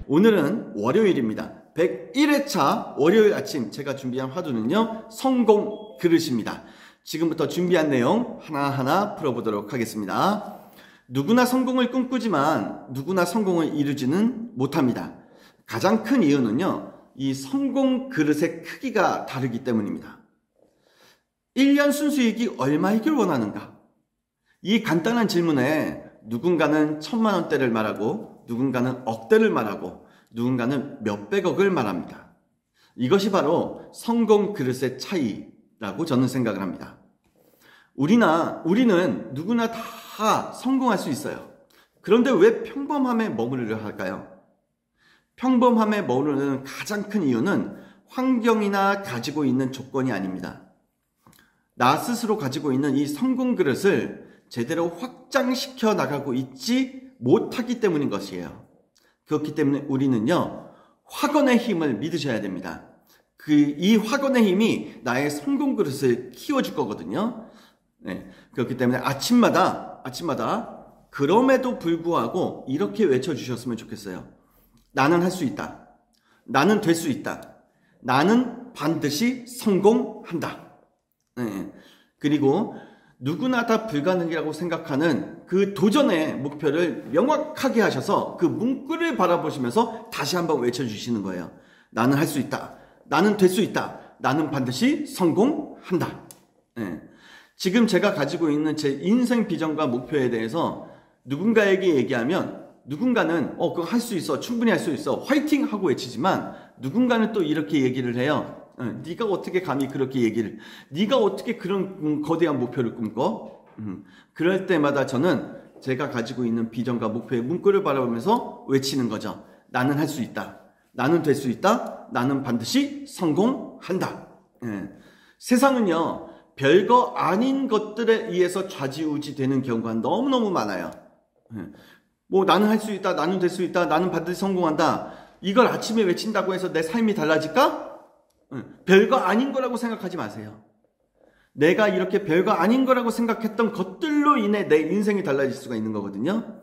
오늘은 월요일입니다. 101회차 월요일 아침 제가 준비한 화두는요, 성공 그릇입니다. 지금부터 준비한 내용 하나하나 풀어보도록 하겠습니다. 누구나 성공을 꿈꾸지만 누구나 성공을 이루지는 못합니다. 가장 큰 이유는요, 이 성공 그릇의 크기가 다르기 때문입니다. 1년 순수익이 얼마이길 원하는가? 이 간단한 질문에 누군가는 1000만 원대를 말하고 누군가는 억대를 말하고 누군가는 몇백억을 말합니다. 이것이 바로 성공 그릇의 차이라고 저는 생각을 합니다. 우리는 누구나 다 성공할 수 있어요. 그런데 왜 평범함에 머무르려 할까요? 평범함에 머무르는 가장 큰 이유는 환경이나 가지고 있는 조건이 아닙니다. 나 스스로 가지고 있는 이 성공 그릇을 제대로 확장시켜 나가고 있지 못하기 때문인 것이에요. 그렇기 때문에 우리는요, 확언의 힘을 믿으셔야 됩니다. 이 확언의 힘이 나의 성공 그릇을 키워줄 거거든요. 네, 그렇기 때문에 아침마다 그럼에도 불구하고 이렇게 외쳐주셨으면 좋겠어요. 나는 할 수 있다. 나는 될 수 있다. 나는 반드시 성공한다. 네, 그리고 누구나 다 불가능이라고 생각하는 그 도전의 목표를 명확하게 하셔서 그 문구를 바라보시면서 다시 한번 외쳐주시는 거예요. 나는 할 수 있다. 나는 될 수 있다. 나는 반드시 성공한다. 네. 지금 제가 가지고 있는 제 인생 비전과 목표에 대해서 누군가에게 얘기하면 누군가는 그거 할 수 있어. 충분히 할 수 있어. 화이팅! 하고 외치지만 누군가는 또 이렇게 얘기를 해요. 네가 어떻게 감히 그렇게 얘기를, 네가 어떻게 그런 거대한 목표를 꿈꿔? 그럴 때마다 저는 제가 가지고 있는 비전과 목표의 문구를 바라보면서 외치는 거죠. 나는 할 수 있다. 나는 될 수 있다. 나는 반드시 성공한다. 세상은요, 별거 아닌 것들에 의해서 좌지우지 되는 경우가 너무너무 많아요. 나는 할 수 있다. 나는 될 수 있다. 나는 반드시 성공한다. 이걸 아침에 외친다고 해서 내 삶이 달라질까? 별거 아닌 거라고 생각하지 마세요. 내가 이렇게 별거 아닌 거라고 생각했던 것들로 인해 내 인생이 달라질 수가 있는 거거든요.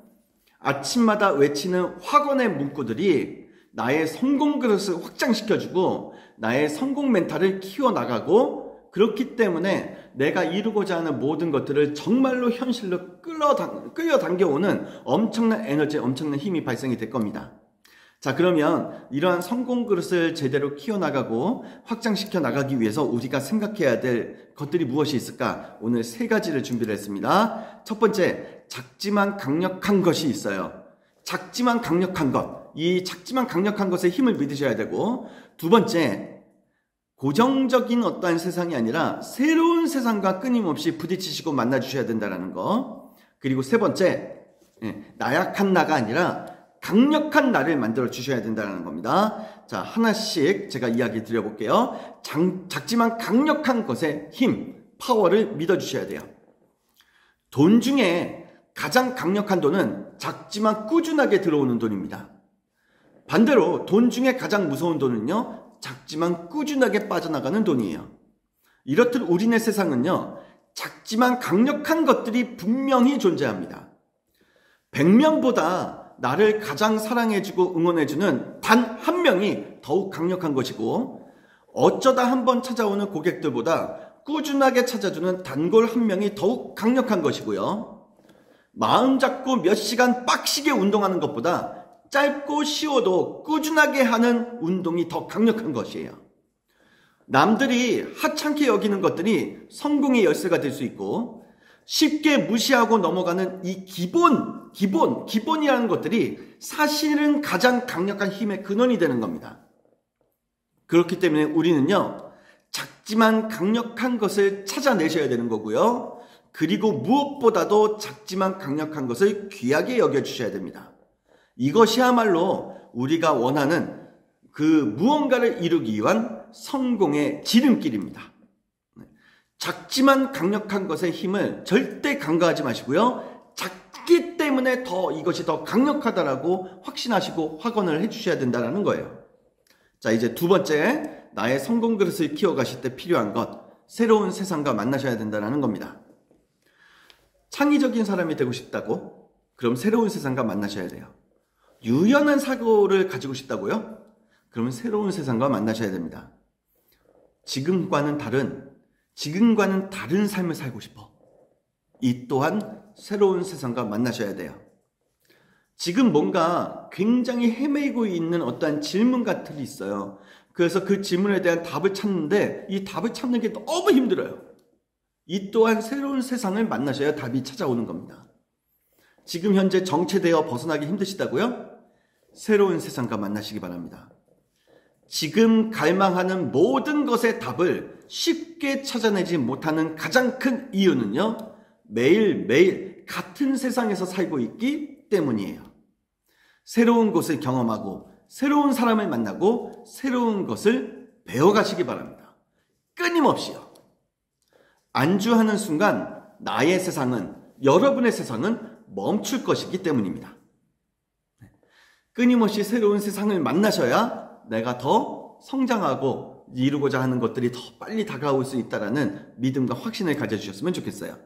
아침마다 외치는 확언의 문구들이 나의 성공 그릇을 확장시켜주고 나의 성공 멘탈을 키워나가고, 그렇기 때문에 내가 이루고자 하는 모든 것들을 정말로 현실로 끌어당겨오는 엄청난 에너지, 엄청난 힘이 발생이 될 겁니다. 자, 그러면 이러한 성공 그릇을 제대로 키워나가고 확장시켜 나가기 위해서 우리가 생각해야 될 것들이 무엇이 있을까? 오늘 3가지를 준비를 했습니다. 첫 번째, 작지만 강력한 것이 있어요. 작지만 강력한 것. 이 작지만 강력한 것에 힘을 믿으셔야 되고, 두 번째, 고정적인 어떠한 세상이 아니라 새로운 세상과 끊임없이 부딪히시고 만나주셔야 된다는 거. 그리고 세 번째, 나약한 나가 아니라 강력한 나를 만들어 주셔야 된다는 겁니다. 자, 하나씩 제가 이야기 드려볼게요. 작지만 강력한 것에 힘, 파워를 믿어주셔야 돼요. 돈 중에 가장 강력한 돈은 작지만 꾸준하게 들어오는 돈입니다. 반대로 돈 중에 가장 무서운 돈은요, 작지만 꾸준하게 빠져나가는 돈이에요. 이렇듯 우리네 세상은요, 작지만 강력한 것들이 분명히 존재합니다. 100명보다 나를 가장 사랑해주고 응원해주는 단 한 명이 더욱 강력한 것이고, 어쩌다 한번 찾아오는 고객들보다 꾸준하게 찾아주는 단골 한 명이 더욱 강력한 것이고요. 마음 잡고 몇 시간 빡시게 운동하는 것보다 짧고 쉬워도 꾸준하게 하는 운동이 더 강력한 것이에요. 남들이 하찮게 여기는 것들이 성공의 열쇠가 될 수 있고, 쉽게 무시하고 넘어가는 이 기본이라는 것들이 사실은 가장 강력한 힘의 근원이 되는 겁니다. 그렇기 때문에 우리는요, 작지만 강력한 것을 찾아내셔야 되는 거고요. 그리고 무엇보다도 작지만 강력한 것을 귀하게 여겨주셔야 됩니다. 이것이야말로 우리가 원하는 그 무언가를 이루기 위한 성공의 지름길입니다. 작지만 강력한 것의 힘을 절대 간과하지 마시고요. 작기 때문에 이것이 더 강력하다라고 확신하시고 확언을 해주셔야 된다는 거예요. 자, 이제 두 번째, 나의 성공 그릇을 키워가실 때 필요한 것, 새로운 세상과 만나셔야 된다는 겁니다. 창의적인 사람이 되고 싶다고? 그럼 새로운 세상과 만나셔야 돼요. 유연한 사고를 가지고 싶다고요? 그러면 새로운 세상과 만나셔야 됩니다. 지금과는 다른 삶을 살고 싶어. 이 또한 새로운 세상과 만나셔야 돼요. 지금 뭔가 굉장히 헤매고 있는 어떠한 질문 같은 게 있어요. 그래서 그 질문에 대한 답을 찾는데 이 답을 찾는 게 너무 힘들어요. 이 또한 새로운 세상을 만나셔야 답이 찾아오는 겁니다. 지금 현재 정체되어 벗어나기 힘드시다고요? 새로운 세상과 만나시기 바랍니다. 지금 갈망하는 모든 것의 답을 쉽게 찾아내지 못하는 가장 큰 이유는요, 매일매일 같은 세상에서 살고 있기 때문이에요. 새로운 곳을 경험하고 새로운 사람을 만나고 새로운 것을 배워가시기 바랍니다. 끊임없이요. 안주하는 순간 나의 세상은, 여러분의 세상은 멈출 것이기 때문입니다. 끊임없이 새로운 세상을 만나셔야 내가 더 성장하고 이루고자 하는 것들이 더 빨리 다가올 수 있다는 믿음과 확신을 가져주셨으면 좋겠어요.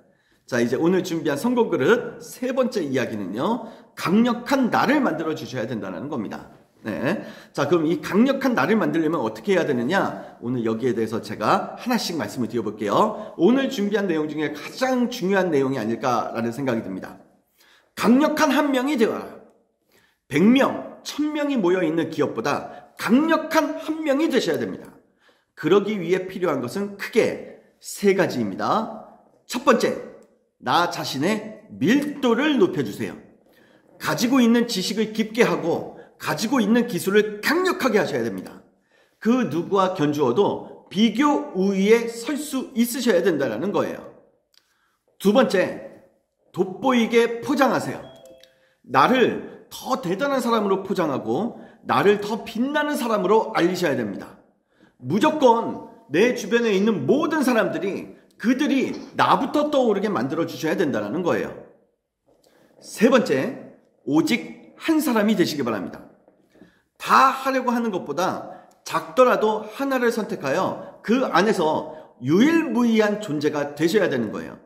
자, 이제 오늘 준비한 성공 그릇 세 번째 이야기는요, 강력한 나를 만들어 주셔야 된다는 겁니다. 네. 자, 그럼 이 강력한 나를 만들려면 어떻게 해야 되느냐? 오늘 여기에 대해서 제가 하나씩 말씀을 드려볼게요. 오늘 준비한 내용 중에 가장 중요한 내용이 아닐까라는 생각이 듭니다. 강력한 한 명이 되어라. 100명, 1000명이 모여있는 기업보다 강력한 한 명이 되셔야 됩니다. 그러기 위해 필요한 것은 크게 세 가지입니다. 첫 번째, 나 자신의 밀도를 높여주세요. 가지고 있는 지식을 깊게 하고 가지고 있는 기술을 강력하게 하셔야 됩니다. 그 누구와 견주어도 비교 우위에 설 수 있으셔야 된다는 거예요. 두 번째, 돋보이게 포장하세요. 나를 더 대단한 사람으로 포장하고 나를 더 빛나는 사람으로 알리셔야 됩니다. 무조건 내 주변에 있는 모든 사람들이 그들이 나부터 떠오르게 만들어 주셔야 된다는 거예요. 세 번째, 오직 한 사람이 되시기 바랍니다. 다 하려고 하는 것보다 작더라도 하나를 선택하여 그 안에서 유일무이한 존재가 되셔야 되는 거예요.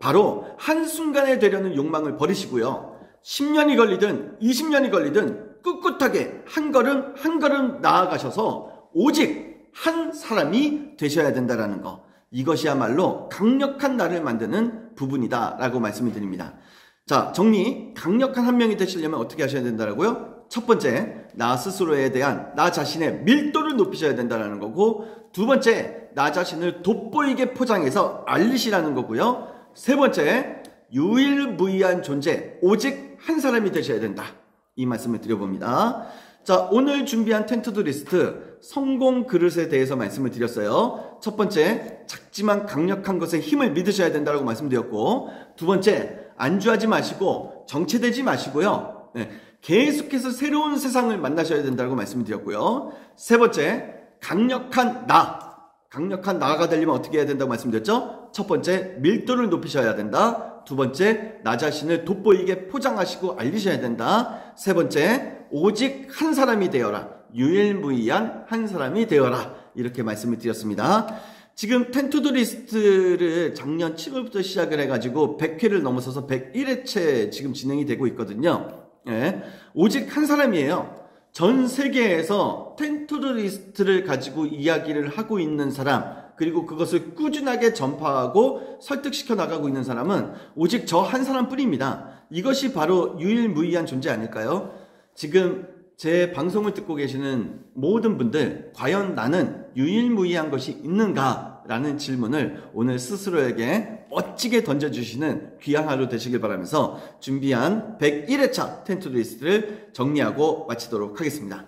바로 한순간에 되려는 욕망을 버리시고요. 10년이 걸리든 20년이 걸리든 꿋꿋하게 한 걸음 한 걸음 나아가셔서 오직 한 사람이 되셔야 된다는 거. 이것이야말로 강력한 나를 만드는 부분이다 라고 말씀을 드립니다. 자, 정리. 강력한 한 명이 되시려면 어떻게 하셔야 된다고요? 첫 번째, 나 스스로에 대한 나 자신의 밀도를 높이셔야 된다는 거고, 두 번째, 나 자신을 돋보이게 포장해서 알리시라는 거고요. 세 번째, 유일무이한 존재, 오직 한 사람이 되셔야 된다. 이 말씀을 드려봅니다. 자, 오늘 준비한 텐투두 리스트 성공 그릇에 대해서 말씀을 드렸어요. 첫 번째, 작지만 강력한 것에 힘을 믿으셔야 된다고 말씀드렸고, 두 번째, 안주하지 마시고 정체되지 마시고요. 네, 계속해서 새로운 세상을 만나셔야 된다고 말씀드렸고요. 세 번째, 강력한 나가 되려면 어떻게 해야 된다고 말씀드렸죠? 첫 번째, 밀도를 높이셔야 된다. 두 번째, 나 자신을 돋보이게 포장하시고 알리셔야 된다. 세 번째, 오직 한 사람이 되어라. 유일무이한 한 사람이 되어라. 이렇게 말씀을 드렸습니다. 지금 텐투두 리스트를 작년 7월부터 시작을 해가지고 100회를 넘어서서 101회째 지금 진행이 되고 있거든요. 예, 오직 한 사람이에요. 전 세계에서 텐투두 리스트를 가지고 이야기를 하고 있는 사람, 그리고 그것을 꾸준하게 전파하고 설득시켜 나가고 있는 사람은 오직 저 한 사람뿐입니다. 이것이 바로 유일무이한 존재 아닐까요? 지금 제 방송을 듣고 계시는 모든 분들, 과연 나는 유일무이한 것이 있는가? 라는 질문을 오늘 스스로에게 멋지게 던져주시는 귀한 하루 되시길 바라면서 준비한 101회차 텐투두 리스트를 정리하고 마치도록 하겠습니다.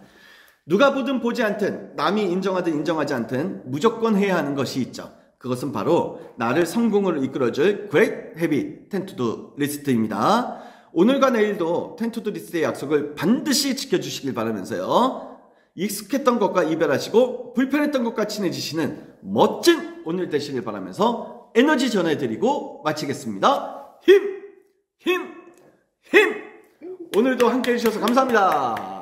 누가 보든 보지 않든 남이 인정하든 인정하지 않든 무조건 해야 하는 것이 있죠. 그것은 바로 나를 성공으로 이끌어줄 Great Habit 텐투두 리스트입니다. 오늘과 내일도 텐투두 리스트의 약속을 반드시 지켜주시길 바라면서요. 익숙했던 것과 이별하시고 불편했던 것과 친해지시는 멋진 오늘 되시길 바라면서 에너지 전해드리고 마치겠습니다. 힘! 오늘도 함께 해주셔서 감사합니다.